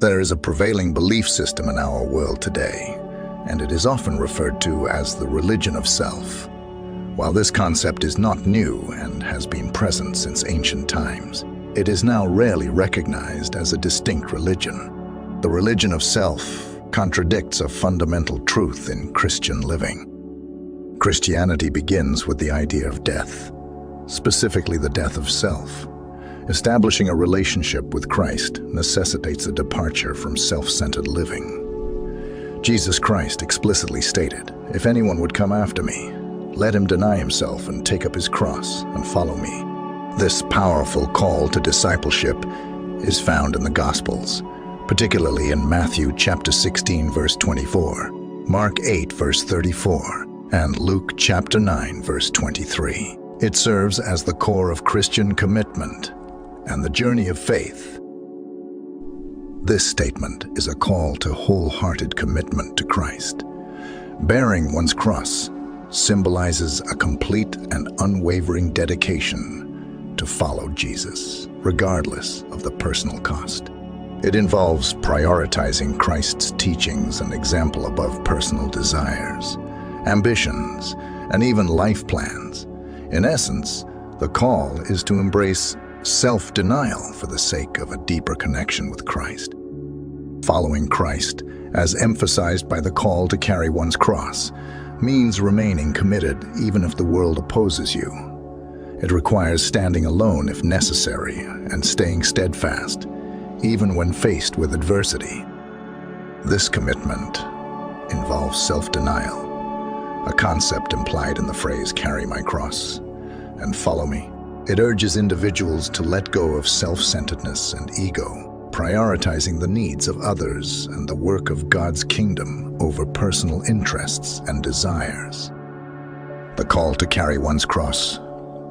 There is a prevailing belief system in our world today, and it is often referred to as the religion of self. While this concept is not new and has been present since ancient times, it is now rarely recognized as a distinct religion. The religion of self contradicts a fundamental truth in Christian living. Christianity begins with the idea of death, specifically the death of self. Establishing a relationship with Christ necessitates a departure from self-centered living. Jesus Christ explicitly stated, "If anyone would come after me, let him deny himself and take up his cross and follow me." This powerful call to discipleship is found in the Gospels, particularly in Matthew chapter 16, verse 24, Mark 8, verse 34, and Luke chapter 9, verse 23. It serves as the core of Christian commitment and the journey of faith. This statement is a call to wholehearted commitment to Christ. Bearing one's cross symbolizes a complete and unwavering dedication to follow Jesus, regardless of the personal cost. It involves prioritizing Christ's teachings and example above personal desires, ambitions, and even life plans. In essence, the call is to embrace self-denial for the sake of a deeper connection with Christ. Following Christ, as emphasized by the call to carry one's cross, means remaining committed even if the world opposes you. It requires standing alone if necessary and staying steadfast, even when faced with adversity. This commitment involves self-denial, a concept implied in the phrase "carry my cross and follow me." It urges individuals to let go of self-centeredness and ego, prioritizing the needs of others and the work of God's kingdom over personal interests and desires. The call to carry one's cross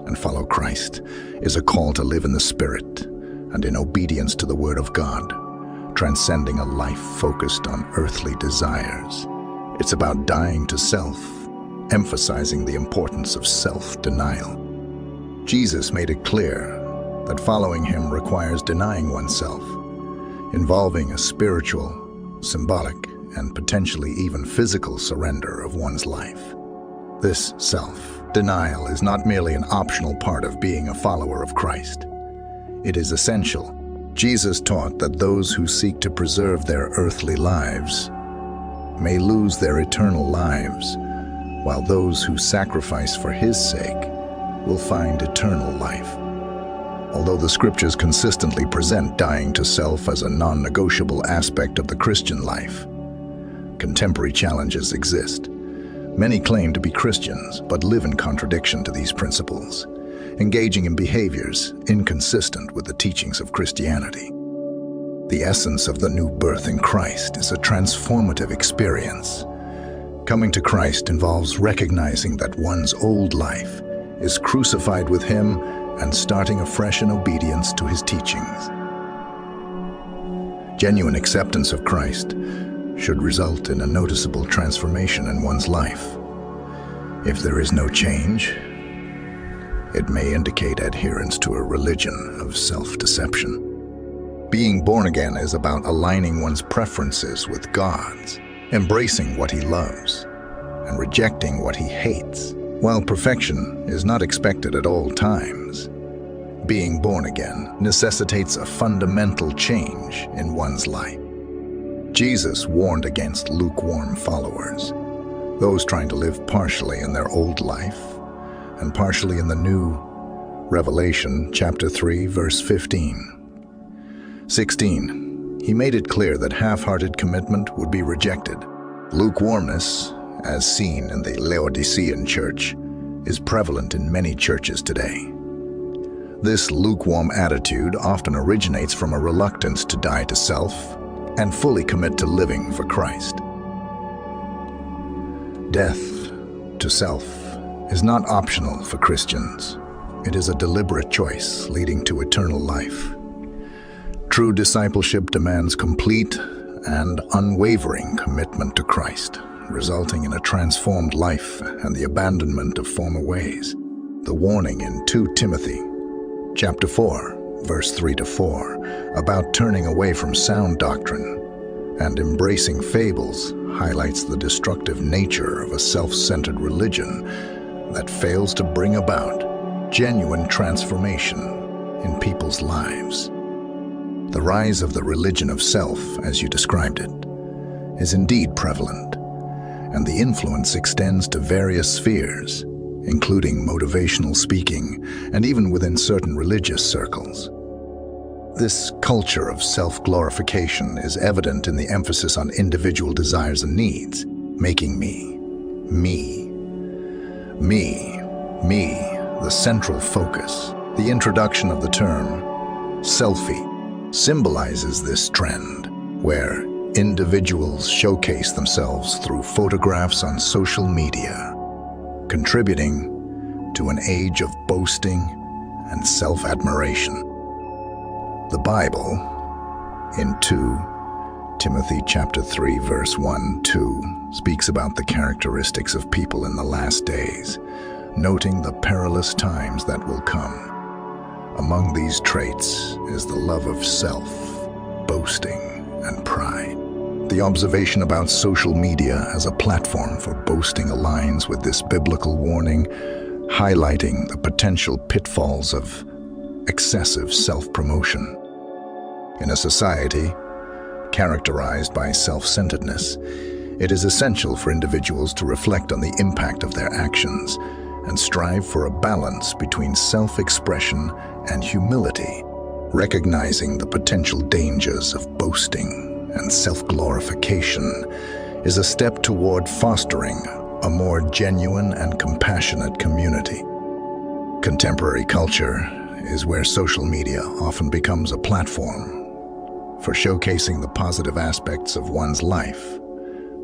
and follow Christ is a call to live in the Spirit and in obedience to the Word of God, transcending a life focused on earthly desires. It's about dying to self, emphasizing the importance of self-denial. Jesus made it clear that following him requires denying oneself, involving a spiritual, symbolic, and potentially even physical surrender of one's life. This self-denial is not merely an optional part of being a follower of Christ. It is essential. Jesus taught that those who seek to preserve their earthly lives may lose their eternal lives, while those who sacrifice for his sake will find eternal life. Although the scriptures consistently present dying to self as a non-negotiable aspect of the Christian life, contemporary challenges exist. Many claim to be Christians, but live in contradiction to these principles, engaging in behaviors inconsistent with the teachings of Christianity. The essence of the new birth in Christ is a transformative experience. Coming to Christ involves recognizing that one's old life is crucified with him and starting afresh in obedience to his teachings. Genuine acceptance of Christ should result in a noticeable transformation in one's life. If there is no change, it may indicate adherence to a religion of self-deception. Being born again is about aligning one's preferences with God's, embracing what he loves, and rejecting what he hates. While perfection is not expected at all times, being born again necessitates a fundamental change in one's life. Jesus warned against lukewarm followers, those trying to live partially in their old life and partially in the new. Revelation chapter 3, verse 16. He made it clear that half-hearted commitment would be rejected. Lukewarmness, as seen in the Laodicean church, is prevalent in many churches today. This lukewarm attitude often originates from a reluctance to die to self and fully commit to living for Christ. Death to self is not optional for Christians. It is a deliberate choice leading to eternal life. True discipleship demands complete and unwavering commitment to Christ, resulting in a transformed life and the abandonment of former ways. The warning in 2 Timothy chapter 4, verse 3-4, about turning away from sound doctrine and embracing fables, highlights the destructive nature of a self-centered religion that fails to bring about genuine transformation in people's lives. The rise of the religion of self, as you described it, is indeed prevalent, and the influence extends to various spheres, including motivational speaking and even within certain religious circles. This culture of self-glorification is evident in the emphasis on individual desires and needs, making me, the central focus. The introduction of the term selfie symbolizes this trend, where individuals showcase themselves through photographs on social media, contributing to an age of boasting and self-admiration. The Bible, in 2 Timothy chapter 3, verse 1-2, speaks about the characteristics of people in the last days, noting the perilous times that will come. Among these traits is the love of self, boasting, and pride. The observation about social media as a platform for boasting aligns with this biblical warning, highlighting the potential pitfalls of excessive self-promotion. In a society characterized by self-centeredness, it is essential for individuals to reflect on the impact of their actions and strive for a balance between self-expression and humility, recognizing the potential dangers of boasting and self-glorification is a step toward fostering a more genuine and compassionate community. Contemporary culture is where social media often becomes a platform for showcasing the positive aspects of one's life,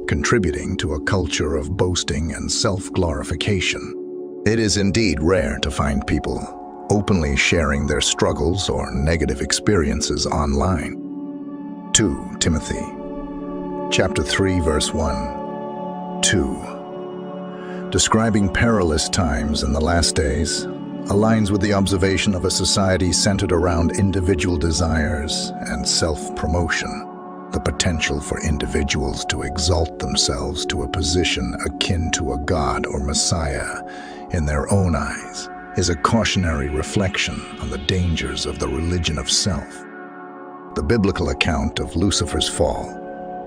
contributing to a culture of boasting and self-glorification. It is indeed rare to find people openly sharing their struggles or negative experiences online. 2 Timothy chapter 3, verse 1-2, describing perilous times in the last days, aligns with the observation of a society centered around individual desires and self-promotion. The potential for individuals to exalt themselves to a position akin to a god or messiah in their own eyes is a cautionary reflection on the dangers of the religion of self. The biblical account of Lucifer's fall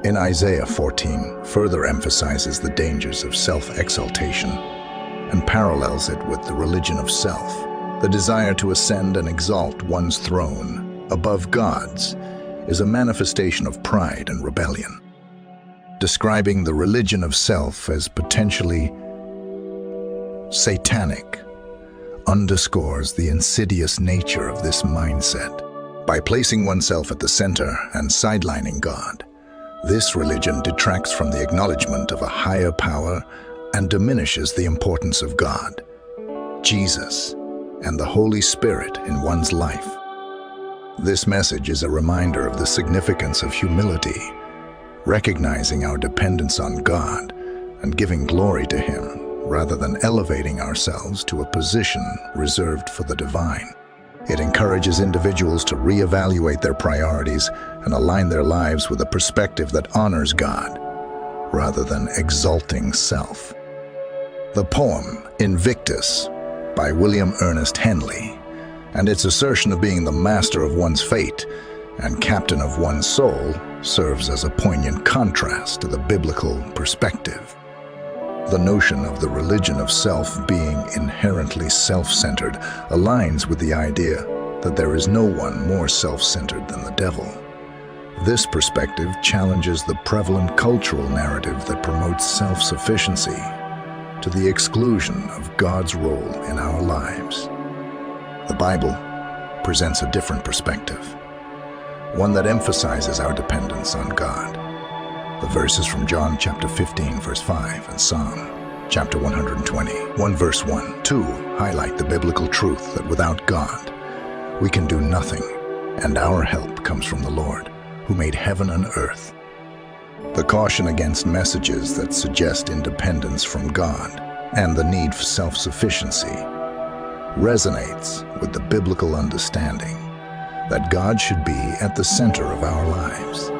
in Isaiah 14 further emphasizes the dangers of self-exaltation and parallels it with the religion of self. The desire to ascend and exalt one's throne above God's is a manifestation of pride and rebellion. Describing the religion of self as potentially satanic underscores the insidious nature of this mindset. By placing oneself at the center and sidelining God, this religion detracts from the acknowledgement of a higher power and diminishes the importance of God, Jesus, and the Holy Spirit in one's life. This message is a reminder of the significance of humility, recognizing our dependence on God and giving glory to Him rather than elevating ourselves to a position reserved for the divine. It encourages individuals to reevaluate their priorities and align their lives with a perspective that honors God rather than exalting self. The poem Invictus by William Ernest Henley and its assertion of being the master of one's fate and captain of one's soul serves as a poignant contrast to the biblical perspective. The notion of the religion of self being inherently self-centered aligns with the idea that there is no one more self-centered than the devil. This perspective challenges the prevalent cultural narrative that promotes self-sufficiency to the exclusion of God's role in our lives. The Bible presents a different perspective, one that emphasizes our dependence on God. The verses from John chapter 15, verse 5, and Psalm chapter 121, verse 1-2 highlight the biblical truth that without God, we can do nothing, and our help comes from the Lord, who made heaven and earth. The caution against messages that suggest independence from God and the need for self-sufficiency resonates with the biblical understanding that God should be at the center of our lives.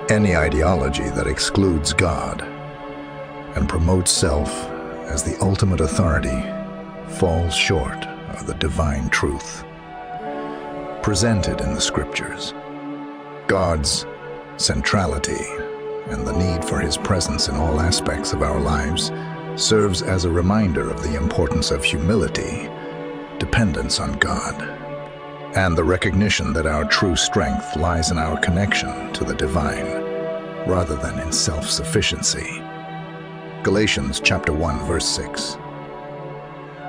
Any ideology that excludes God and promotes self as the ultimate authority falls short of the divine truth presented in the Scriptures. God's centrality and the need for His presence in all aspects of our lives serves as a reminder of the importance of humility, dependence on God, and the recognition that our true strength lies in our connection to the divine, rather than in self-sufficiency. Galatians chapter 1, verse 6.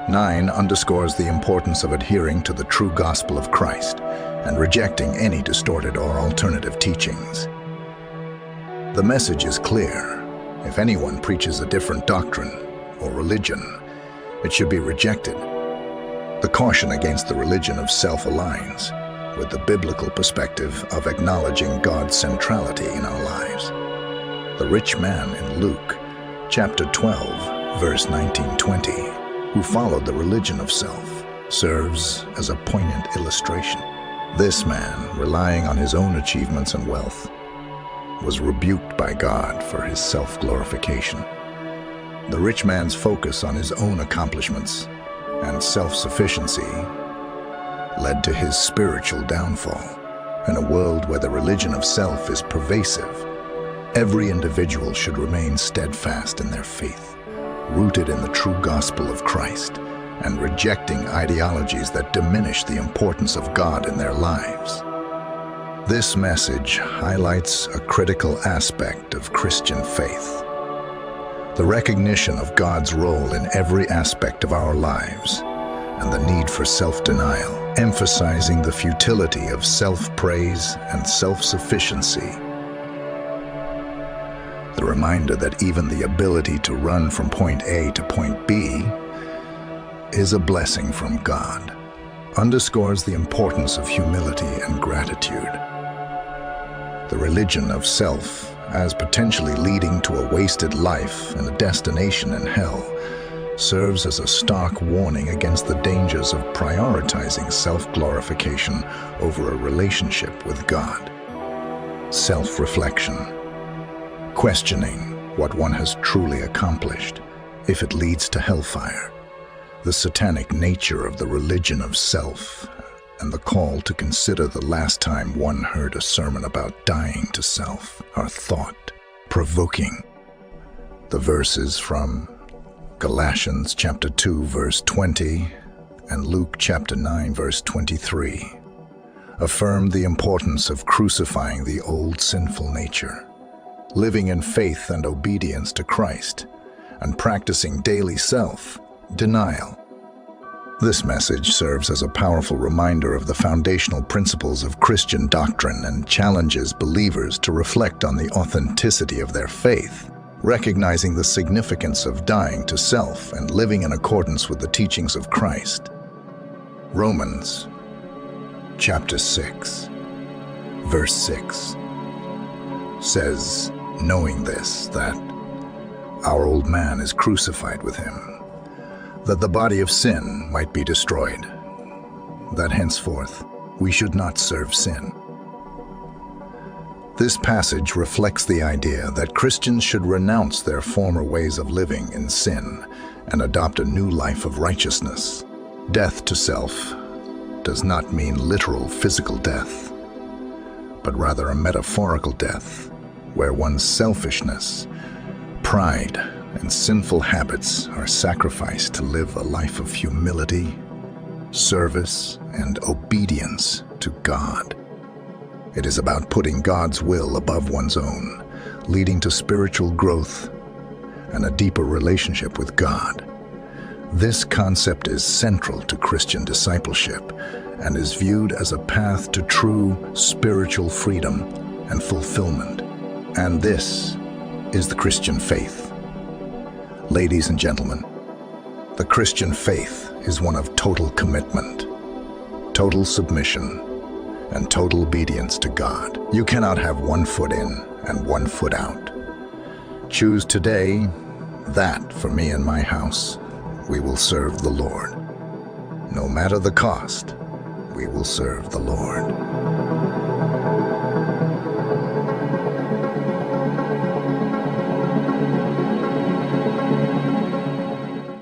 9 underscores the importance of adhering to the true gospel of Christ and rejecting any distorted or alternative teachings. The message is clear. If anyone preaches a different doctrine or religion, it should be rejected. The caution against the religion of self aligns with the biblical perspective of acknowledging God's centrality in our lives. The rich man in Luke chapter 12, verse 19-20, who followed the religion of self, serves as a poignant illustration. This man, relying on his own achievements and wealth, was rebuked by God for his self-glorification. The rich man's focus on his own accomplishments and self-sufficiency led to his spiritual downfall. In a world where the religion of self is pervasive, every individual should remain steadfast in their faith, rooted in the true gospel of Christ, and rejecting ideologies that diminish the importance of God in their lives. This message highlights a critical aspect of Christian faith: the recognition of God's role in every aspect of our lives and the need for self-denial, emphasizing the futility of self-praise and self-sufficiency. The reminder that even the ability to run from point A to point B is a blessing from God underscores the importance of humility and gratitude. The religion of self, as potentially leading to a wasted life and a destination in hell, serves as a stark warning against the dangers of prioritizing self-glorification over a relationship with God. Self-reflection, questioning what one has truly accomplished, if it leads to hellfire. The satanic nature of the religion of self, and the call to consider the last time one heard a sermon about dying to self are thought-provoking. The verses from Galatians chapter 2, verse 20, and Luke chapter 9, verse 23, affirm the importance of crucifying the old sinful nature, living in faith and obedience to Christ, and practicing daily self-denial. This message serves as a powerful reminder of the foundational principles of Christian doctrine and challenges believers to reflect on the authenticity of their faith, recognizing the significance of dying to self and living in accordance with the teachings of Christ. Romans chapter 6, verse 6 says, knowing this, that our old man is crucified with him, that the body of sin might be destroyed, that henceforth we should not serve sin. This passage reflects the idea that Christians should renounce their former ways of living in sin and adopt a new life of righteousness. Death to self does not mean literal physical death, but rather a metaphorical death where one's selfishness, pride, and sinful habits are sacrificed to live a life of humility, service, and obedience to God. It is about putting God's will above one's own, leading to spiritual growth and a deeper relationship with God. This concept is central to Christian discipleship and is viewed as a path to true spiritual freedom and fulfillment. And this is the Christian faith. Ladies and gentlemen, the Christian faith is one of total commitment, total submission, and total obedience to God. You cannot have one foot in and one foot out. Choose today that for me and my house, we will serve the Lord. No matter the cost, we will serve the Lord.